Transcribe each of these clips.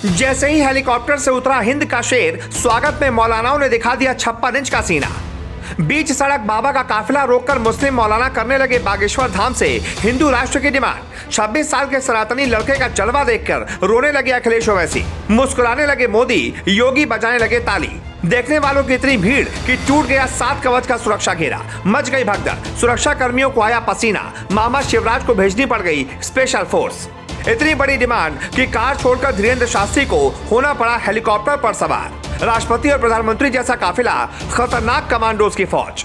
जैसे ही हेलीकॉप्टर से उतरा हिंद का शेर, स्वागत में मौलानाओं ने दिखा दिया 56 इंच का सीना। बीच सड़क बाबा का काफिला रोककर मुस्लिम मौलाना करने लगे बागेश्वर धाम से हिंदू राष्ट्र की डिमांड। 26 साल के सनातनी लड़के का जलवा देखकर रोने लगे अखिलेश ओवैसी, मुस्कुराने लगे मोदी, योगी बजाने लगे ताली। देखने वालों की इतनी भीड़ कि टूट गया 7 कवच का सुरक्षा घेरा, मच गई भगदड़, सुरक्षा कर्मियों को आया पसीना, मामा शिवराज को भेजनी पड़ गई स्पेशल फोर्स। इतनी बड़ी डिमांड कि कार छोड़कर धीरेन्द्र शास्त्री को होना पड़ा हेलीकॉप्टर पर सवार। राष्ट्रपति और प्रधानमंत्री जैसा काफिला, खतरनाक कमांडोज की फौज।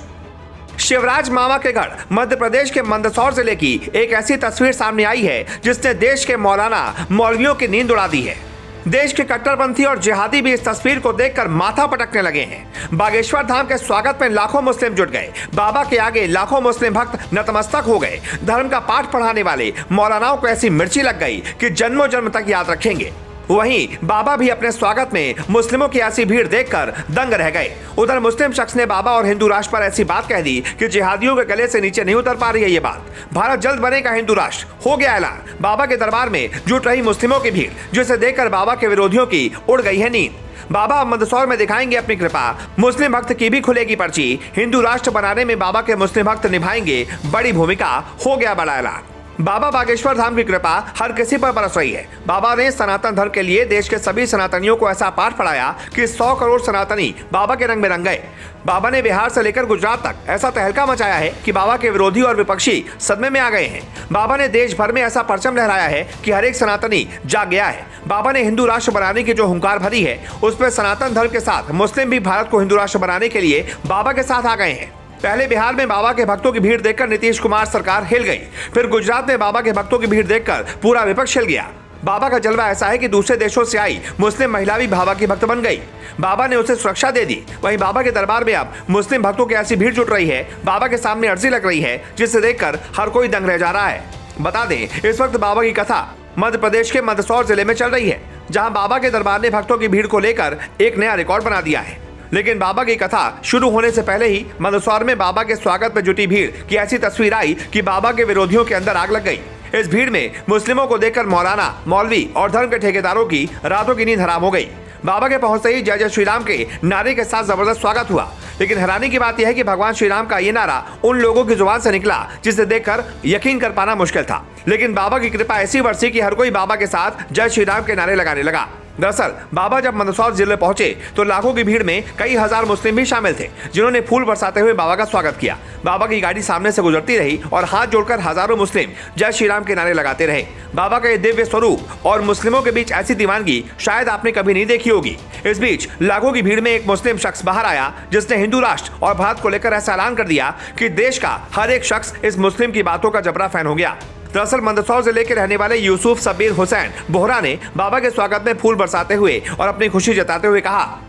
शिवराज मामा के घर मध्य प्रदेश के मंदसौर जिले की एक ऐसी तस्वीर सामने आई है जिसने देश के मौलाना मौलवियों की नींद उड़ा दी है। देश के कट्टरपंथी और जिहादी भी इस तस्वीर को देखकर माथा पटकने लगे हैं। बागेश्वर धाम के स्वागत में लाखों मुस्लिम जुट गए। बाबा के आगे लाखों मुस्लिम भक्त नतमस्तक हो गए। धर्म का पाठ पढ़ाने वाले मौलानाओं को ऐसी मिर्ची लग गई कि जन्मों जन्म तक याद रखेंगे। वहीं बाबा भी अपने स्वागत में मुस्लिमों की ऐसी भीड़ देखकर दंग रह गए। उधर मुस्लिम शख्स ने बाबा और हिंदू राष्ट्र पर ऐसी बात कह दी कि जिहादियों के गले से नीचे नहीं उतर पा रही है ये बात। भारत जल्द बनेगा हिंदू राष्ट्र, हो गया ऐलान। बाबा के दरबार में जुट रही मुस्लिमों की भीड़, जिसे देखकर बाबा के विरोधियों की उड़ गई है नींद। बाबा मंदसौर में दिखाएंगे अपनी कृपा, मुस्लिम भक्त की भी खुलेगी पर्ची। हिंदू राष्ट्र बनाने में बाबा के मुस्लिम भक्त निभाएंगे बड़ी भूमिका, हो गया बड़ा ऐलान। बाबा बागेश्वर धाम की कृपा हर किसी पर बरस रही है। बाबा ने सनातन धर्म के लिए देश के सभी सनातनियों को ऐसा पाठ पढ़ाया कि 100 करोड़ सनातनी बाबा के रंग में रंग गए। बाबा ने बिहार से लेकर गुजरात तक ऐसा तहलका मचाया है कि बाबा के विरोधी और विपक्षी सदमे में आ गए हैं। बाबा ने देश भर में ऐसा परचम लहराया है कि हर एक सनातनी जाग गया है। बाबा ने हिंदू राष्ट्र बनाने की जो हुंकार भरी है, उस पर सनातन धर्म के साथ मुस्लिम भी भारत को हिंदू राष्ट्र बनाने के लिए बाबा के साथ आ गए हैं। पहले बिहार में बाबा के भक्तों की भीड़ देखकर नीतीश कुमार सरकार हिल गई। फिर गुजरात में बाबा के भक्तों की भीड़ देखकर पूरा विपक्ष हिल गया। बाबा का जलवा ऐसा है कि दूसरे देशों से आई मुस्लिम महिला भी बाबा की भक्त बन गई। बाबा ने उसे सुरक्षा दे दी। वहीं बाबा के दरबार में अब मुस्लिम भक्तों की ऐसी भीड़ जुट रही है, बाबा के सामने अर्जी लग रही है, जिसे देखकर हर कोई दंग रह जा रहा है। बता दें, इस वक्त बाबा की कथा मध्य प्रदेश के मंदसौर जिले में चल रही है, जहाँ बाबा के दरबार ने भक्तों की भीड़ को लेकर एक नया रिकॉर्ड बना दिया है। लेकिन बाबा की कथा शुरू होने से पहले ही मंदसौर में बाबा के स्वागत में जुटी भीड़ की ऐसी तस्वीर आई कि बाबा के विरोधियों के अंदर आग लग गई। इस भीड़ में मुस्लिमों को देखकर मौलाना, मौलवी और धर्म के ठेकेदारों की रातों की नींद हराम हो गई। बाबा के पहुंचते ही जय जय श्री राम के नारे के साथ जबरदस्त स्वागत हुआ। लेकिन हैरानी की बात यह है कि भगवान श्री राम का ये नारा उन लोगों की जुबान से निकला जिसे देखकर यकीन कर पाना मुश्किल था। लेकिन बाबा की कृपा ऐसी बरसी कि हर कोई बाबा के साथ जय श्री राम के नारे लगाने लगा। दरअसल बाबा जब मंदसौर जिले पहुंचे तो लाखों की भीड़ में कई हजार मुस्लिम भी शामिल थे, जिन्होंने फूल बरसाते हुए बाबा का स्वागत किया। बाबा की गाड़ी सामने से गुजरती रही और हाथ जोड़कर हजारों मुस्लिम जय श्री राम के नारे लगाते रहे। बाबा का ये दिव्य स्वरूप और मुस्लिमों के बीच ऐसी दीवानगी शायद आपने कभी नहीं देखी होगी। इस बीच लाखों की भीड़ में एक मुस्लिम शख्स बाहर आया, जिसने हिंदू राष्ट्र और भारत को लेकर ऐसा ऐलान कर दिया कि देश का हर एक शख्स इस मुस्लिम की बातों का जबरा फैन हो गया। दरअसल मंदसौर जिले के रहने वाले यूसुफ सबीर हुसैन बोहरा ने बाबा के स्वागत में फूल बरसाते हुए और अपनी खुशी जताते हुए कहा,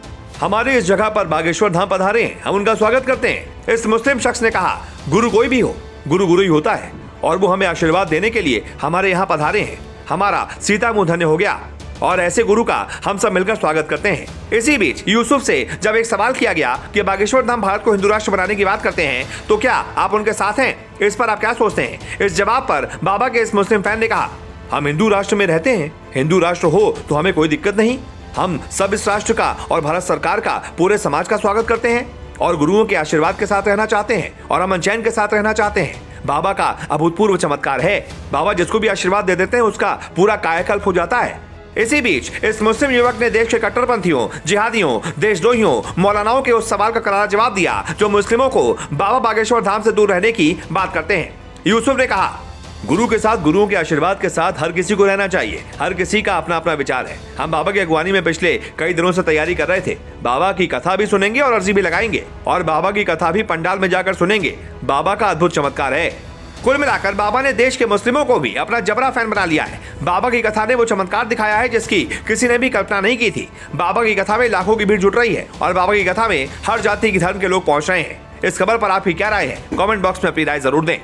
हमारे इस जगह पर बागेश्वर धाम पधारे हैं, हम उनका स्वागत करते हैं। इस मुस्लिम शख्स ने कहा, गुरु कोई भी हो, गुरु गुरु ही होता है और वो हमें आशीर्वाद देने के लिए हमारे यहाँ पधारे हैं। हमारा सीता मुंह धन्य हो गया और ऐसे गुरु का हम सब मिलकर स्वागत करते हैं। इसी बीच यूसुफ से जब एक सवाल किया गया कि बागेश्वर धाम भारत को हिंदू राष्ट्र बनाने की बात करते हैं, तो क्या आप उनके साथ हैं? इस पर आप क्या सोचते हैं? इस जवाब पर बाबा के इस मुस्लिम फैन ने कहा, हम हिंदू राष्ट्र में रहते हैं, हिंदू राष्ट्र हो तो हमें कोई दिक्कत नहीं। हम सब इस राष्ट्र का और भारत सरकार का, पूरे समाज का स्वागत करते हैं और गुरुओं के आशीर्वाद के साथ रहना चाहते हैं और अमन चैन के साथ रहना चाहते हैं। बाबा का अभूतपूर्व चमत्कार है। बाबा जिसको भी आशीर्वाद दे देते हैं उसका पूरा कायाकल्प हो जाता है। इसी बीच इस मुस्लिम युवक ने देश के कट्टरपंथियों, जिहादियों, देशद्रोहियों, मौलानाओं के उस सवाल का करारा जवाब दिया जो मुस्लिमों को बाबा बागेश्वर धाम से दूर रहने की बात करते हैं। यूसुफ ने कहा, गुरु के साथ, गुरुओं के आशीर्वाद के साथ हर किसी को रहना चाहिए। हर किसी का अपना अपना विचार है। हम बाबा की अगवानी में पिछले कई दिनों से तैयारी कर रहे थे। बाबा की कथा भी सुनेंगे और अर्जी भी लगाएंगे और बाबा की कथा भी पंडाल में जाकर सुनेंगे। बाबा का अद्भुत चमत्कार है। कुल मिलाकर बाबा ने देश के मुस्लिमों को भी अपना जबरा फैन बना लिया है। बाबा की कथा ने वो चमत्कार दिखाया है जिसकी किसी ने भी कल्पना नहीं की थी। बाबा की कथा में लाखों की भीड़ जुट रही है और बाबा की कथा में हर जाति की धर्म के लोग पहुंच रहे हैं। इस खबर पर आपकी क्या राय है? कमेंट बॉक्स में अपनी राय जरूर दें।